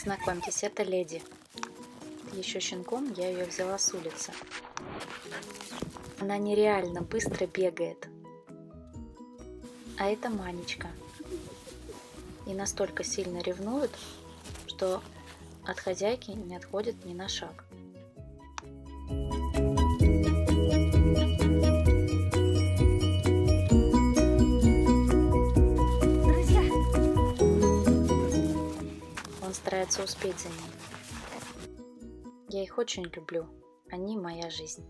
Знакомьтесь, это Леди. Еще щенком я ее взяла с улицы. Она нереально быстро бегает. А это Манечка. И настолько сильно ревнует, что от хозяйки не отходит ни на шаг. Друзья! Он старается успеть за ней. Я их очень люблю. Они моя жизнь.